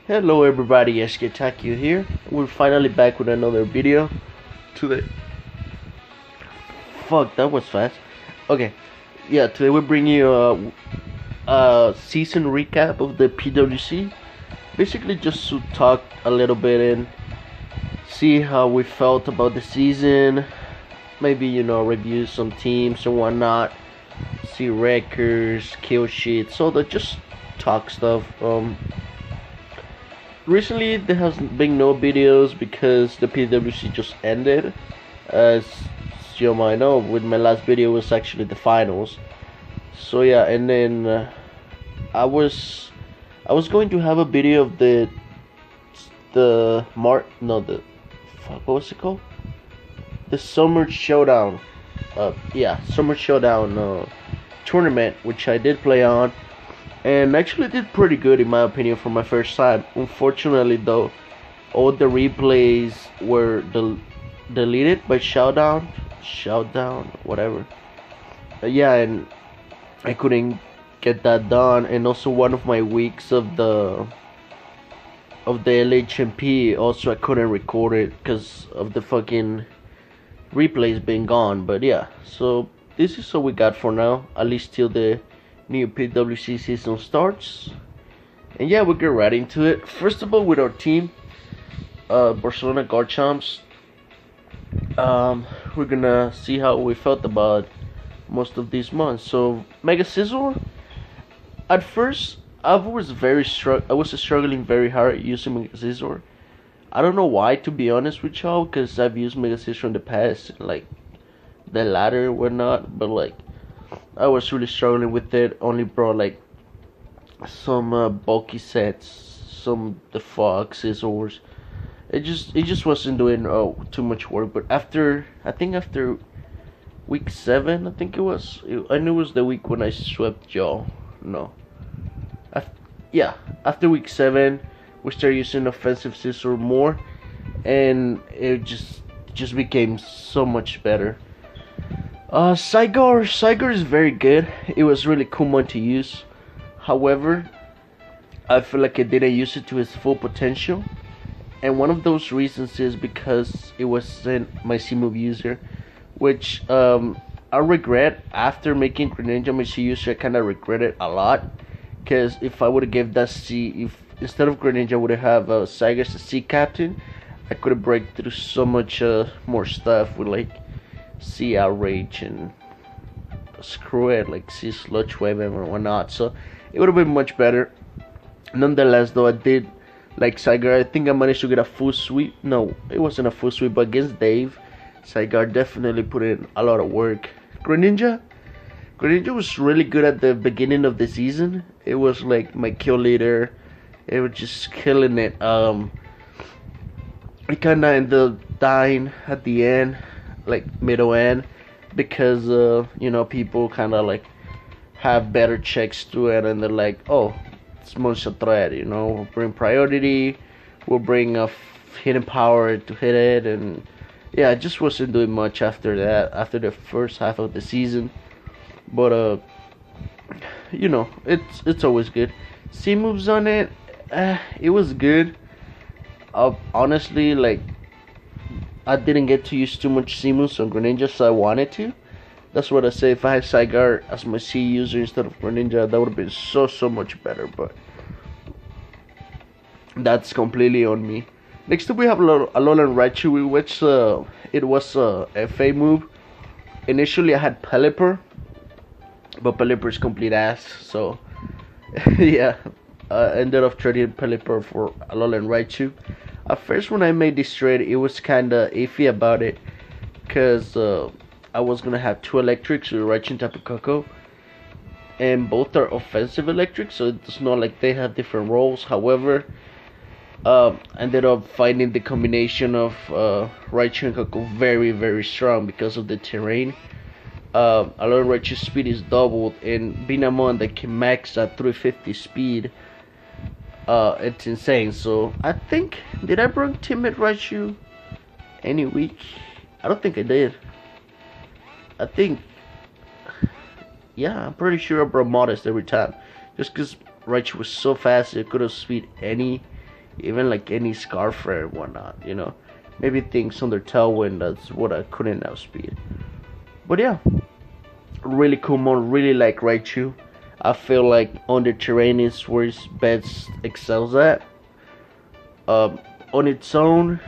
Hello everybody, SK here. We're finally back with another video. Today, fuck, that was fast. Okay, yeah, today we bring you a season recap of the PWC. Basically, just to talk a little bit and see how we felt about the season. Maybe review some teams and whatnot. See records, kill sheets, all that. Just talk stuff. Recently there has been no videos because the PWC just ended. As you might know, with my last video was actually the finals. So yeah, and then I was going to have a video of the fuck, what was it called? The Summer Showdown. Summer Showdown tournament, which I did play on. And actually did pretty good in my opinion for my first time. Unfortunately though, all the replays were deleted by Showdown, whatever. Yeah, and I couldn't get that done. And also one of my weeks of the LHMP, also I couldn't record it because of the fucking replays being gone. But yeah, so this is all we got for now, at least till the new PWC season starts. And yeah, we'll get right into it. First of all, with our team, Barcelona Garchamps, we're gonna see how we felt about most of these months. So Mega Scizor, at first I was struggling very hard using Mega Scizor. I don't know why, to be honest with y'all, because I've used Mega Scizor in the past, like the ladder and whatnot, but like I was really struggling with it. Only brought like some bulky sets, some the Fox Scissors. It just wasn't doing too much work. But after week 7, I think it was. I knew it was the week when I swept y'all. No. After week 7, we started using offensive Scissor more, and it just became so much better. Saigar is very good. It was really cool one to use. However, I feel like I didn't use it to its full potential. And one of those reasons is because it wasn't my C-move user. Which I regret. After making Greninja my C user, I kinda regret it a lot. Because if I would've gave that if instead of Greninja I would've have Saigar as the C captain, I could've break through so much more stuff with like C outrage and screw it, like C sludge wave and whatnot. So it would have been much better. Nonetheless though, I did like Saigar. I think I managed to get a full sweep. No, it wasn't a full sweep, but against Dave, Saigar definitely put in a lot of work. Greninja was really good at the beginning of the season. It was like my kill leader. It was just killing it. I kinda ended up dying at the end, like middle end, because people kind of like have better checks to it, and they're like, oh, it's monster threat, we'll bring priority, we'll bring a hidden power to hit it. And yeah, I just wasn't doing much after that, after the first half of the season. But it's always good. C moves on it, it was good. Honestly, like, I didn't get to use too much C moves on Greninja, so I wanted to. That's what I say. If I had Saigar as my C user instead of Greninja, that would have been so much better. But that's completely on me. Next up, we have Alolan Raichu, which it was a FA move. Initially, I had Pelipper, but Pelipper is complete ass. So yeah, I ended up trading Pelipper for Alolan Raichu. At first, when I made this trade, it was kinda iffy about it, cause I was gonna have 2 electrics with Raichu and Tapu Koko, and both are offensive electrics, so it's not like they have different roles. However, ended up finding the combination of Raichu and Koko very strong because of the terrain. Alolan Raichu's speed is doubled, and being a mon that can max at 350 speed, it's insane. So I think, did I bring Timid Raichu any week? I don't think I did. I think, yeah, I'm pretty sure I brought Modest every time, just because Raichu was so fast it could have speed any even like any scarf or whatnot, you know. Maybe things on their tailwind, that's what I couldn't outspeed. But yeah, really cool mon, really like Raichu. I feel like on the terrain is where his best excels at. On its own,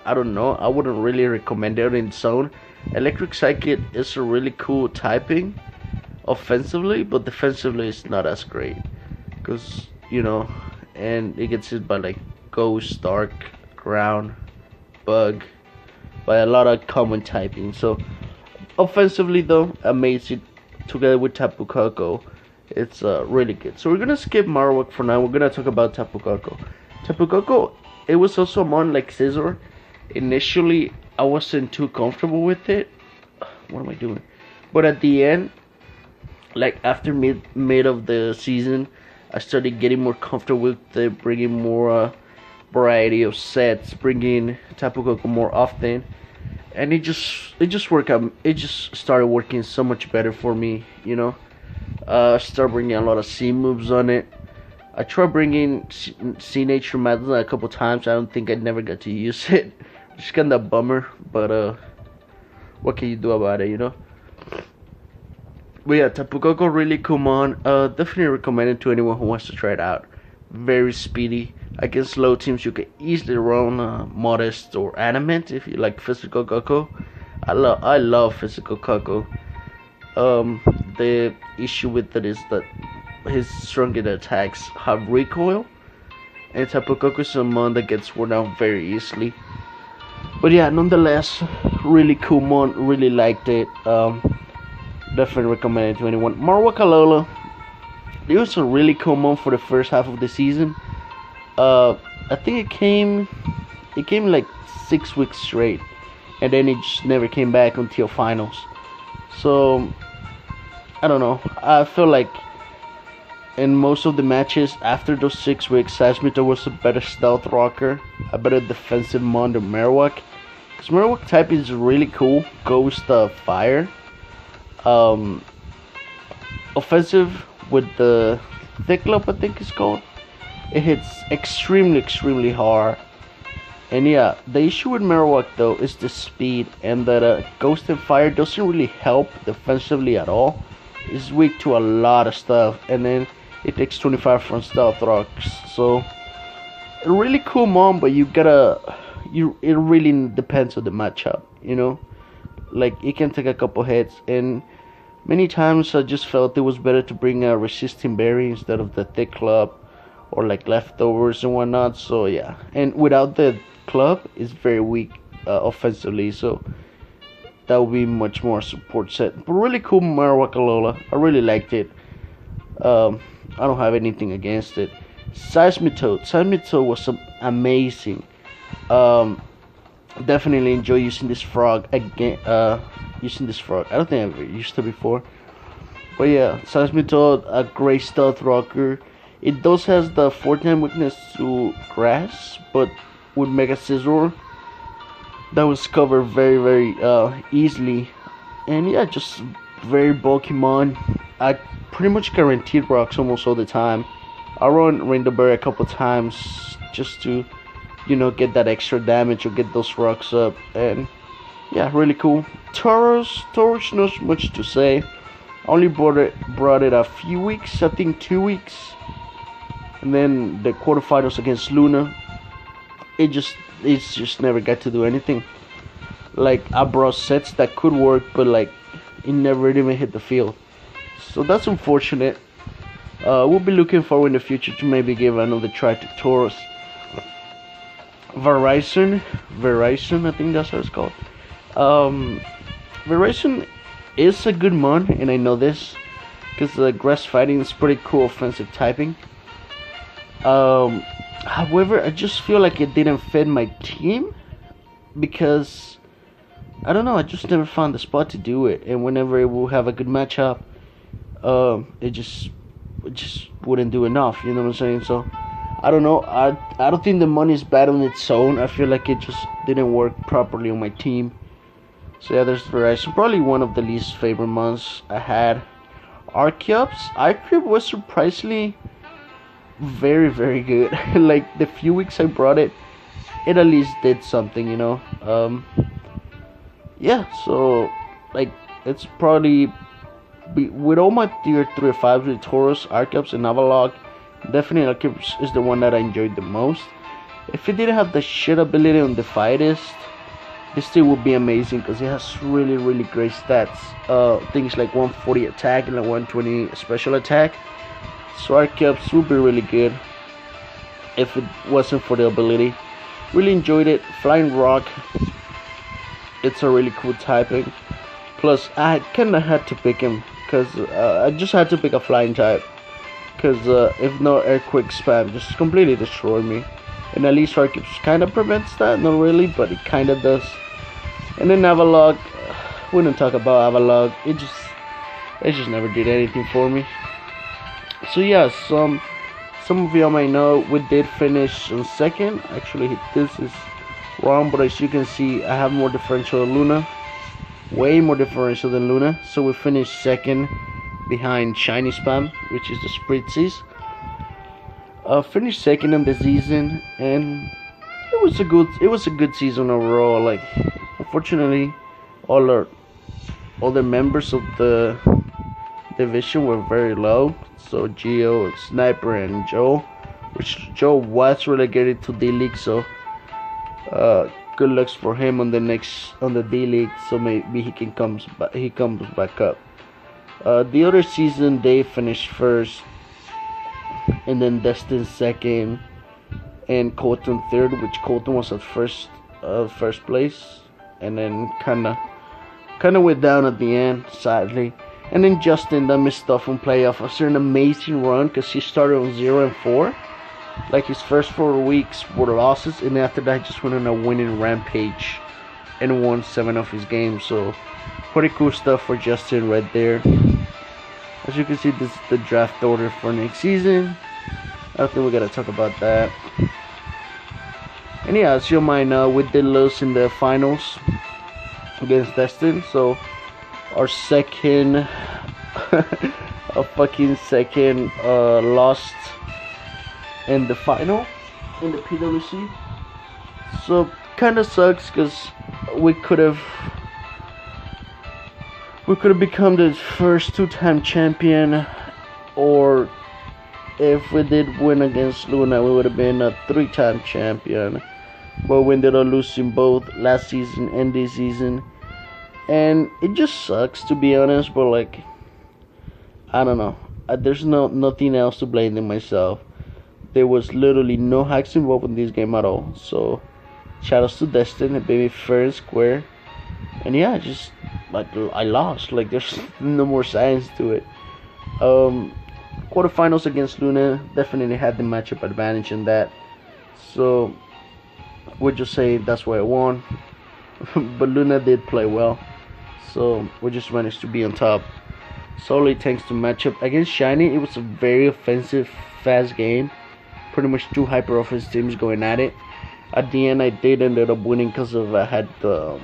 I don't know, I wouldn't really recommend it on its own. Electric Psychic is a really cool typing offensively, but defensively it's not as great. Because, you know, and it gets hit by like Ghost, Dark, Ground, Bug, by a lot of common typing. So, offensively though, amazing. Together with Tapu Koko, it's really good. So we're gonna skip Marowak for now. We're gonna talk about Tapu Koko. Tapu Koko, it was also a mon like Scizor. Initially, I wasn't too comfortable with it. What am I doing? But at the end, like after mid of the season, I started getting more comfortable with it, bringing more variety of sets, bringing Tapu Koko more often, and it just worked out. It just started working so much better for me, you know. Start bringing a lot of C moves on it. I tried bringing C Nature Madness a couple times. I don't think I never got to use it. Just kinda bummer, but what can you do about it, you know? But yeah, Tapu Koko, really cool mon. Definitely recommend it to anyone who wants to try it out. Very speedy. Against low teams, you can easily run Modest or Animate if you like physical Koko. I love physical Koko. The issue with it is that his stronger attacks have recoil, and Tapu Koko is a mon that gets worn out very easily. But yeah, nonetheless, really cool mon. Really liked it. Definitely recommend it to anyone. Marowak Alola, it was a really cool mon for the first half of the season. I think it came like 6 weeks straight, and then it just never came back until finals. So I don't know. I feel like in most of the matches after those 6 weeks, Seismito was a better stealth rocker, a better defensive mon than Marowak. Because Marowak type is really cool. Ghost Fire. Offensive with the Thick Loop, I think it's called. It hits extremely hard. And yeah, the issue with Marowak though is the speed, and that Ghost and Fire doesn't really help defensively at all. It's weak to a lot of stuff, and then it takes 25 from Stealth Rocks. So a really cool mon, but it really depends on the matchup, you know. Like it can take a couple hits, and many times I just felt it was better to bring a Resisting Berry instead of the Thick Club or like Leftovers and whatnot. So yeah, and without the club, it's very weak offensively. So that would be much more support set. But really cool Marowak Alola. I really liked it. I don't have anything against it. Seismitoad was amazing. Definitely enjoy using this frog again. Using this frog. I don't think I've ever used it before. But yeah, Seismitoad, a great stealth rocker. It does has the 4-time weakness to grass, but with Mega Scizor, that was covered very easily. And yeah, just very bulky mon. I pretty much guaranteed rocks almost all the time. I run Rainbow Berry a couple times just to, you know, get that extra damage or get those rocks up. And yeah, really cool. Tauros, not much to say. I only brought it a few weeks, I think 2 weeks. And then the quarterfinals against Luna, it's just never got to do anything. Like I brought sets that could work, but like it never even hit the field. So that's unfortunate. We'll be looking forward in the future to maybe give another try to Tauros. Verizon, I think that's what it's called. Verizon is a good mon, and I know this because the grass fighting is pretty cool offensive typing. However, I just feel like it didn't fit my team because I don't know. I just never found the spot to do it, and whenever it will have a good matchup, it just wouldn't do enough. You know what I'm saying? So I don't know. I don't think the money is bad on its own. I feel like it just didn't work properly on my team. So yeah, there's Verizon. Probably one of the least favorite months I had. Archeops was surprisingly very, very good. Like the few weeks I brought it, it at least did something, you know. Yeah, so like it's probably with all my tier 3 or 5 with Taurus, Arceus, and Avalok, definitely Arceus is the one that I enjoyed the most. If it didn't have the shit ability on the Defiantist, this thing would be amazing because it has really, really great stats. Things like 140 attack and like 120 special attack. So Arceus would be really good if it wasn't for the ability. Really enjoyed it. Flying Rock, it's a really cool typing. Plus, I kinda had to pick him because I just had to pick a flying type. Because if not, Earthquake spam just completely destroyed me. And at least Arceus kinda prevents that, not really, but it kinda does. And then Avalok, we don't talk about Avalok. It just never did anything for me. So yeah, some of y'all might know we did finish on second. Actually, this is wrong, but as you can see, I have more differential than Luna, way more differential than Luna. So we finished second behind Shiny Spam, which is the Spritzes. Finished second in the season, and it was a good season overall. Like, unfortunately, all the members of the division were very low. So Geo, Sniper, and Joe, which Joe was relegated to D League. So good luck for him on the D League. So maybe he comes back up. The other season they finished first, and then Dustin second, and Colton third, which Colton was at first place, and then kinda went down at the end, sadly. And then Justin, that missed off on playoff after an amazing run because he started on 0-4. Like his first 4 weeks were losses, and after that just went on a winning rampage and won 7 of his games. So pretty cool stuff for Justin right there. As you can see, this is the draft order for next season. I don't think we gotta talk about that. And yeah, as you might know, we did lose in the finals against Dustin. So our second lost in the final in the PWC. So kinda sucks because we could have become the first 2-time champion, or if we did win against Luna, we would have been a 3-time champion. But we ended up losing both last season and this season. And it just sucks, to be honest, but like, I don't know. There's nothing else to blame than myself. There was literally no hacks involved in this game at all. So, shoutouts to Dustin, it made me fair and square. And yeah, just like I lost. Like there's no more science to it. Quarterfinals against Luna definitely had the matchup advantage in that. So we'll just say that's why I won. But Luna did play well. So we just managed to be on top. Solely thanks to matchup against Shiny. It was a very offensive, fast game. Pretty much 2 hyper offensive teams going at it. At the end, I did ended up winning because of I had the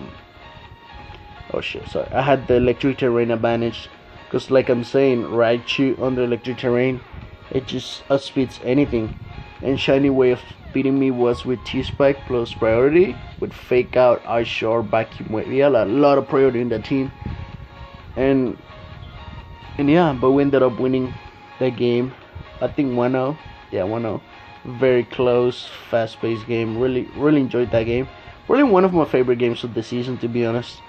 I had the electric terrain advantage. Because like I'm saying, Raichu under electric terrain, it just outspeeds anything. And Shiny way of beating me was with T-Spike plus priority, with Fake Out, Ice Shore, Vacuum Wave. We had a lot of priority in that team. And yeah, but we ended up winning that game. I think 1-0. Yeah, 1-0. Very close, fast-paced game. Really enjoyed that game. Really one of my favorite games of the season, to be honest.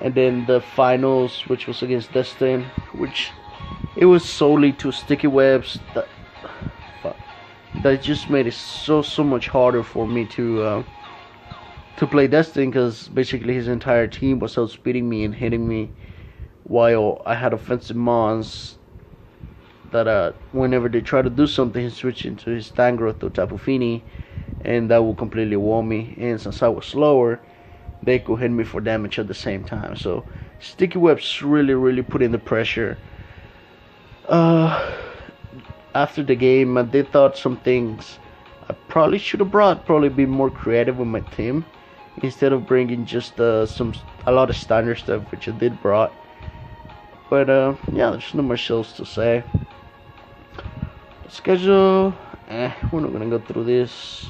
And then the finals, which was against Dustin, which it was solely 2 sticky webs. That just made it so much harder for me to play Dustin, because basically his entire team was outspeeding me and hitting me, while I had offensive mons that whenever they try to do something, he switched into his Tangrowth to Tapu Fini, and that would completely wall me. And since I was slower, they could hit me for damage at the same time. So sticky webs really put in the pressure. After the game, I did thought some things I probably should have brought. Probably be more creative with my team instead of bringing just a lot of standard stuff, which I did brought. But yeah, there's not much else to say. schedule. We're not gonna go through this.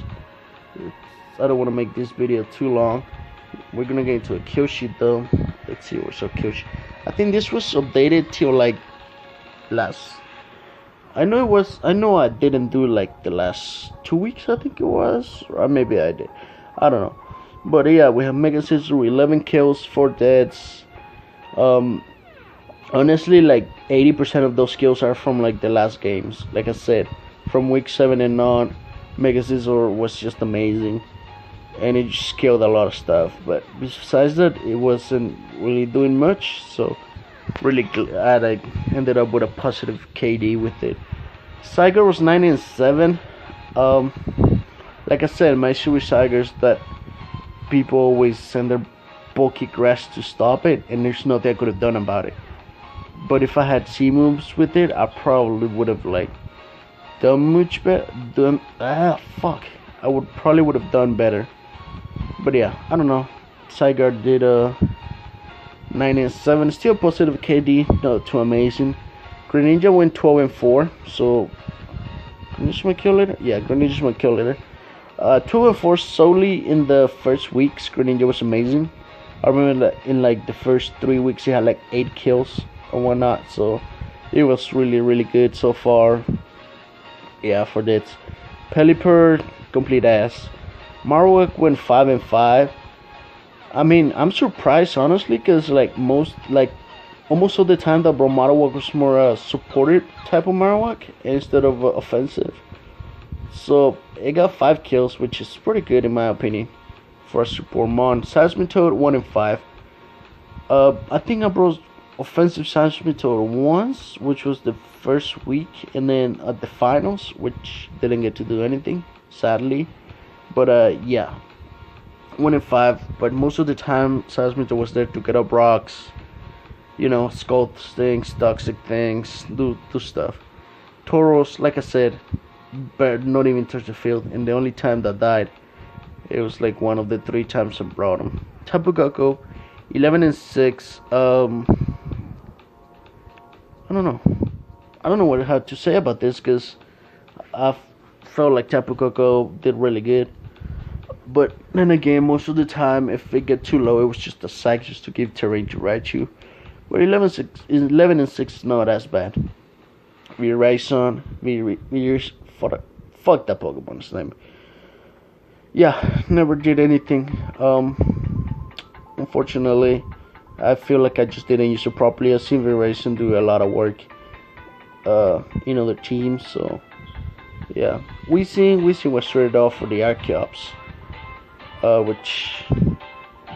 I don't want to make this video too long. We're gonna get into a kill sheet though. Let's see what's our kill sheet. I think this was updated till like last. I know I didn't do like the last 2 weeks. I think it was, or maybe I did. I don't know. But yeah, we have Mega Scissor, 11 kills, 4 deaths. Honestly, like 80% of those kills are from like the last games. Like I said, from week 7 and on, Mega Scissor was just amazing, and it just killed a lot of stuff. But besides that, it wasn't really doing much. So really glad I ended up with a positive KD with it. Saiga was 9 and 7. Like I said, my issue with Saiga is that people always send their bulky grass to stop it, and there's nothing I could have done about it. But if I had C moves with it, I probably would have like done much better. I would have done better. But yeah, I don't know. Saiga did 9 and 7, still positive KD, not too amazing. Greninja went 12 and 4, so Greninja my kill leader. Yeah, Greninja's my kill leader. 12 and 4 solely in the first weeks. Greninja was amazing. I remember that in like the first 3 weeks he had like 8 kills and whatnot, so it was really good so far. Yeah, for this. Pelipper, complete ass. Marowak went 5 and 5. I mean, I'm surprised honestly, cause almost all the time that Marowak was more supported type of Marowak instead of offensive. So it got 5 kills, which is pretty good in my opinion for a support mon. Seismitoad 1 and 5. I think I brought offensive Seismitoad once, which was the first week, and then at the finals, which didn't get to do anything, sadly. But yeah, 1 and 5. But most of the time, Seismitoad was there to get up rocks, you know, sculpt things, toxic things, do stuff. Tauros, like I said, but not even touch the field, and the only time that died, it was like one of the 3 times I brought him. Tapu Koko, 11 and 6. I don't know what I had to say about this, because I felt like Tapu Koko did really good. But then again, most of the time, if it get too low, it was just a sack just to give terrain to Raichu. But 11 and 6 is not as bad. Viraison, fuck that Pokemon's name. Yeah, never did anything. Unfortunately, I feel like I just didn't use it properly. I've seen Viraison do a lot of work in other teams, so yeah. Weezing was traded off for the Archeops, which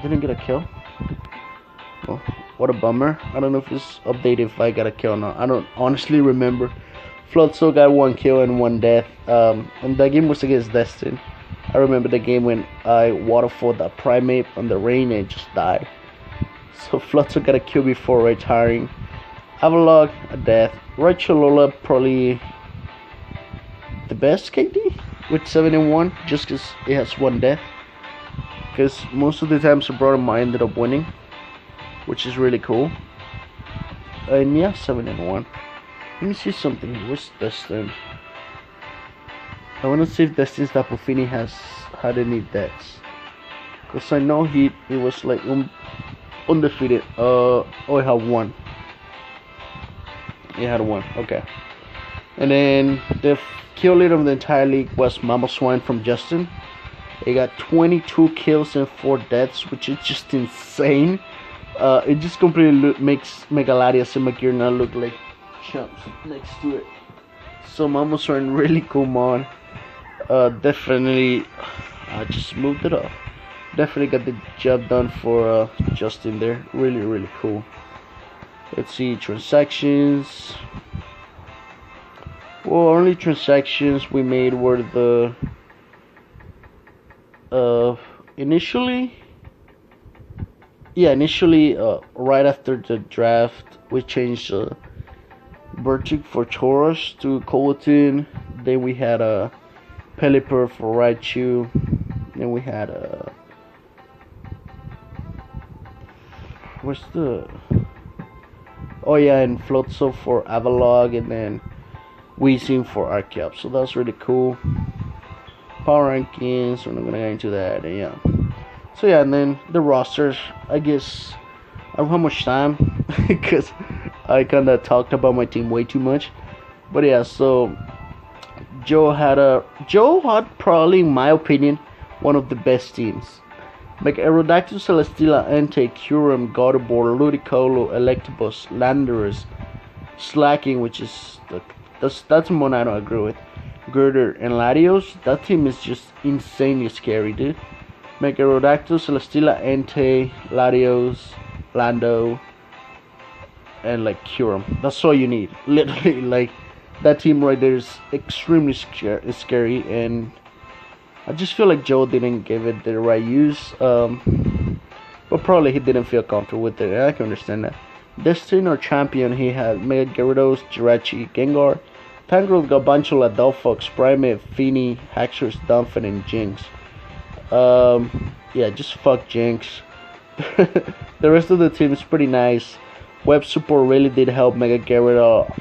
didn't get a kill. Well, what a bummer. I don't know if it's updated if I got a kill or not. I don't honestly remember. Floatzel got 1 kill and 1 death. And that game was against Dustin. I remember the game when I waterfalled that Primate on the rain and just died. So Floatzel got a kill before retiring. Avalok, a death. Raichu probably the best KD with 7 and 1, just because it has 1 death. Because most of the times I brought him, I ended up winning, which is really cool. And yeah, 7 and 1. Let me see something. Where's Dustin? I want to see if Dustin's Tapu Fini has had any deaths, because I know he was like undefeated. Oh, he had 1. He had 1. Okay. And then the kill leader of the entire league was Mamoswine from Justin. He got 22 kills and 4 deaths, which is just insane. It just completely makes Megaladius and Magirna look like chumps next to it. So Mamoswine, really cool mod. Definitely, I just moved it up. Definitely got the job done for Justin there. Really cool. Let's see, transactions. Well, only transactions we made were the initially right after the draft, we changed Bertic for Tauros to Colton. Then we had a Pelipper for Raichu. Then we had a and Floatzel for Avalog, and then Weezing for Recap. So that's really cool. Power rankings, we're not gonna get into that. And yeah. So yeah, and then the rosters. I guess I don't have much time because I kind of talked about my team way too much. But yeah, so Joe had probably, in my opinion, one of the best teams. Like Aerodactyl, Celesteela, Entei, Curum, Gardevoir, Ludicolo, Electabuzz, Landorus, Slacking, which is that's one I don't agree with. Girder and Latios. That team is just insanely scary, dude. Mega Aerodactyl, Celesteela, Entei, Latios, Lando, and like Curum. That's all you need. Literally, like that team right there is extremely scary, and I just feel like Joe didn't give it the right use. But probably he didn't feel comfortable with it. I can understand that. Dustin, our champion, he had Mega Gyarados, Jirachi, Gengar, Tangrowth, Galvantula, Delphox, Primeape, Feeny, Haxorus, Dunfin, and Jinx. Yeah, just fuck Jinx. The rest of the team is pretty nice. Web support really did help Mega Gyarados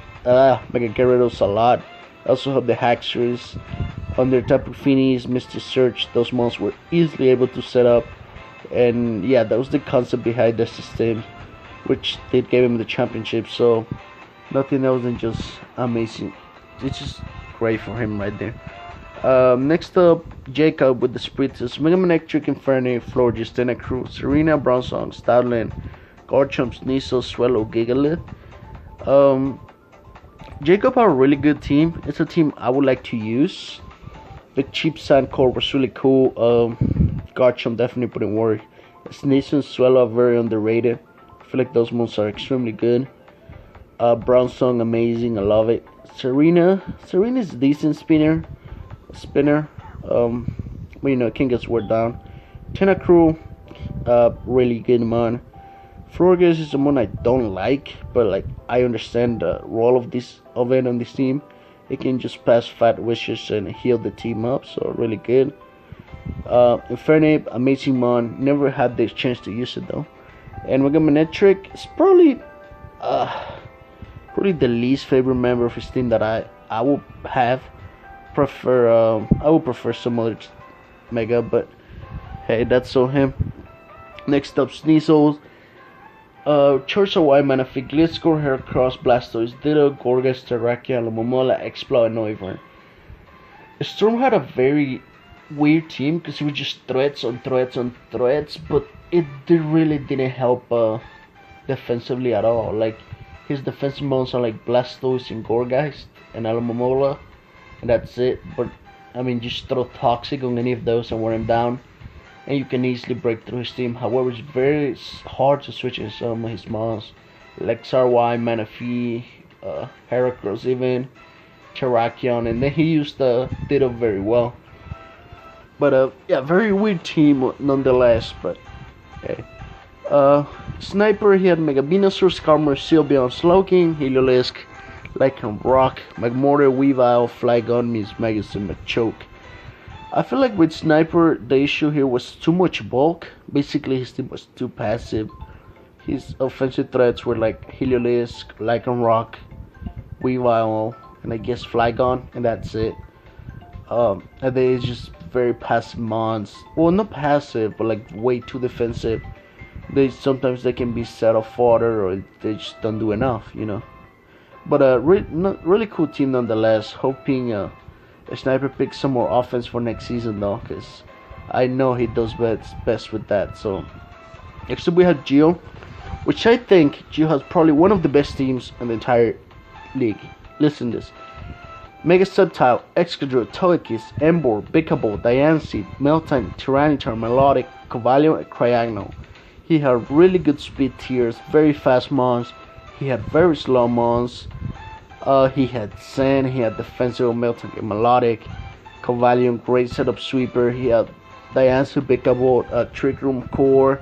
a lot. Also helped the Haxorus. Under Tapu Finis, Mr. Search, those mons were easily able to set up. And yeah, that was the concept behind the system, which did give him the championship. So nothing else than just amazing. It's just great for him right there. Next up, Jacob with the Spritzes, Mega Manectric, Inferno, Florges, Tentacruel, Serena, Bronzong, Stoutland, Garchomp, Sneasel, Swallow, Gigalith. Jacob had a really good team. It's a team I would like to use. The cheap Sand Core was really cool. Garchomp definitely wouldn't work. Sneasel and Swallow are very underrated. I feel like those moves are extremely good. Bronzong, amazing. I love it. Serena is a decent spinner. But you know, can't get word down. Tentacruel, really good mon. Florges is someone I don't like, but like I understand the role of it on this team. It can just pass Fat Wishes and heal the team up, so really good. Infernape, amazing mon. Never had the chance to use it though. And Mega Manectric is probably the least favorite member of his team that I would have. I would prefer some other Mega, but hey, that's so him. Next up, Sneasel, Chorsawai, Manaphy, Gliscor, Heracross, Blastoise, Ditto, Gorgas, Terrakia, Alomomola, Exploit, and Noivern. Storm had a very weird team because it was just threats on threats on threats, but it really didn't help defensively at all. Like his defensive moves are like Blastoise and Gorgeist and Alomomola, and that's it. But I mean, just throw Toxic on any of those and wear him down, and you can easily break through his team. However, it's very hard to switch in some of his mons, like Sarwai, Manaphy, Heracross, even Terrakion, and then he used Ditto very well. But yeah, very weird team nonetheless. But hey, Sniper, he had Mega Venusaur, Skarmory, Sylveon, Slowking, Heliolisk, Lycan Rock, Magmortar, Weavile, Flygon, Miss Magazine, Machoke. I feel like with Sniper, the issue here was too much bulk. Basically, his team was too passive. His offensive threats were like Heliolisk, Lycan Rock, Weavile, and I guess Flygon, and that's it. And then it's just very passive mons. Well, not passive, but like way too defensive. Sometimes they can be set off fodder, or they just don't do enough, you know. But really cool team nonetheless. Hoping Sniper picks some more offense for next season though, because I know he does best with that. So next up we have Geo, which I think Geo has probably one of the best teams in the entire league. Listen to this: Mega Subtile, Excadrill, Togekiss, Emboar, Bicable, Diancie, Meltan, Tyranitar, Melodic, Covalion, and Cryogonal. He had really good speed tiers, very fast mons. He had very slow mons. He had Sand, he had Defensive, Meltan, and Melodic. Covalion, great setup sweeper. He had Diancie, Bicable, Trick Room Core,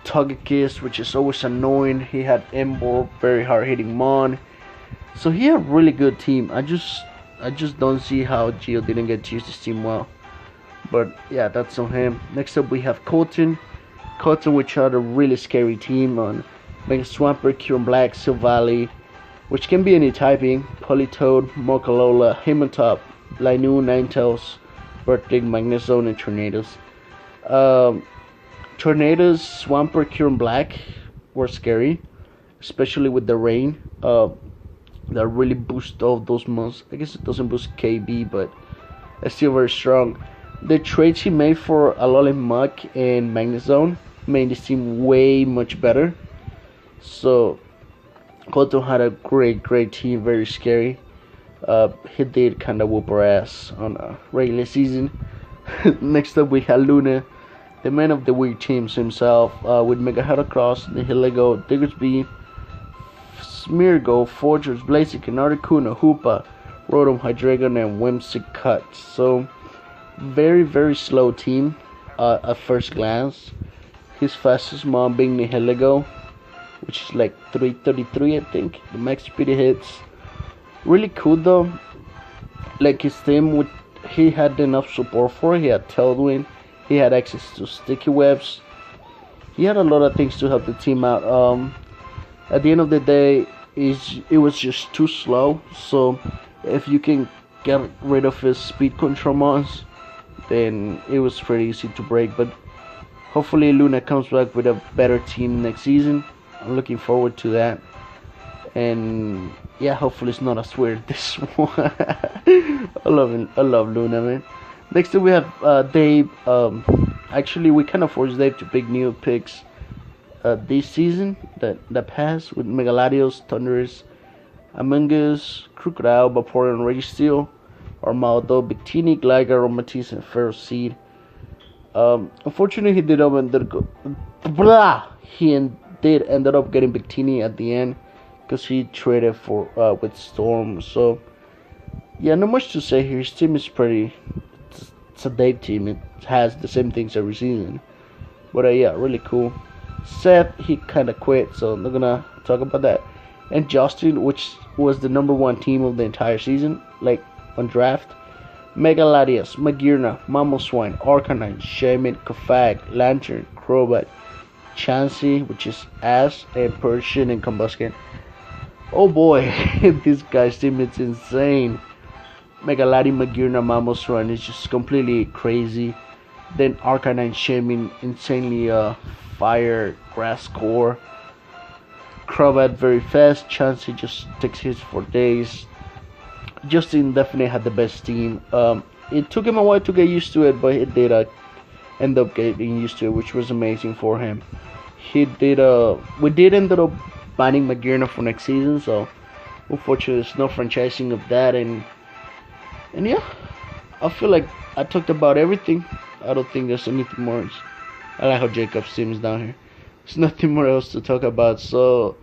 Togekiss, which is always annoying. He had Emboar, very hard hitting mon. So he had a really good team. I just don't see how Geo didn't get to use this team well. But yeah, that's on him. Next up we have Cotton, which had a really scary team on Mega Swampert, Kyurem Black, Silvally, which can be any typing: Politoad, Mokalola, Himotop, Lainu, Ninetales, Vertic, Magnezone, and Tornadoes. Tornadoes, Swampert, Cure, and Black were scary, especially with the rain. That really boosts all those moves. I guess it doesn't boost KB, but it's still very strong. The trades he made for Alolan Muck and Magnezone made this team way much better. So Koto had a great team, very scary. He did kind of whoop our ass on a regular season. Next up we had Luna, the man of the weird teams himself, with Mega Heracross, Nihilego, Diggersby, Smeargle, Fortress, Blaziken, Articuno, Hoopa, Rotom, Hydreigon, and Whimsicott. So very slow team at first glance. His fastest mom being Nihilego, which is like 333, I think. The max speed he hits. Really cool though. Like his team, he had enough support for it. He had Tailwind. He had access to sticky webs. He had a lot of things to help the team out. At the end of the day, it was just too slow. So if you can get rid of his speed control mons, then it was pretty easy to break. But hopefully Luna comes back with a better team next season. I'm looking forward to that. And yeah, hopefully it's not as weird this one. I love Luna, man. Next up we have Dave. Actually we kind of forced Dave to pick new picks this season that passed, with Megaladios, Thundurus, Amoonguss, Crocodile, Vaporeon, Registeel, Armaldo, Victini, Gligar, Aromatisse, and Ferroseed. Unfortunately he did ended up getting Victini at the end, because he traded for with Storm. So yeah, not much to say here. His team is it's a Dave team. It has the same things every season. But yeah, really cool. Seth, he kind of quit, so I'm not gonna talk about that. And Justin, which was the #1 team of the entire season, like on draft. Megaladius, Magearna, Mamoswine, Arcanine, Shaman, Kofag, Lantern, Crobat, Chansey, which is Ass, and Persian and Combusken. Oh boy, this guy's team is insane. Megaladi, Magearna, Mamoswine is just completely crazy. Then Arcanine, Shaman, insanely fire, grass core. Crobat very fast. Chansey just takes hits for days. Justin definitely had the best team. It took him a while to get used to it, but he did end up getting used to it, which was amazing for him. We did end up banning Magearna for next season, so unfortunately there's no franchising of that. And yeah, I feel like I talked about everything. I don't think there's anything more. I like how Jacob's team is down here. There's nothing more else to talk about. So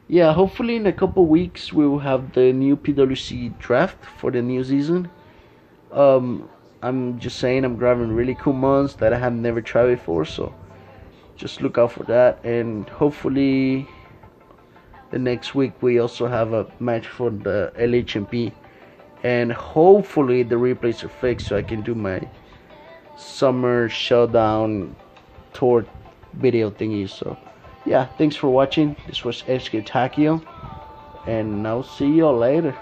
yeah, hopefully in a couple weeks we will have the new PWC draft for the new season. I'm just saying, I'm grabbing really cool mons that I have never tried before, so just look out for that. And hopefully the next week we also have a match for the LHMP, and hopefully the replays are fixed so I can do my summer showdown tour video thingy. So yeah, thanks for watching. This was SK Takio, and I'll see y'all later.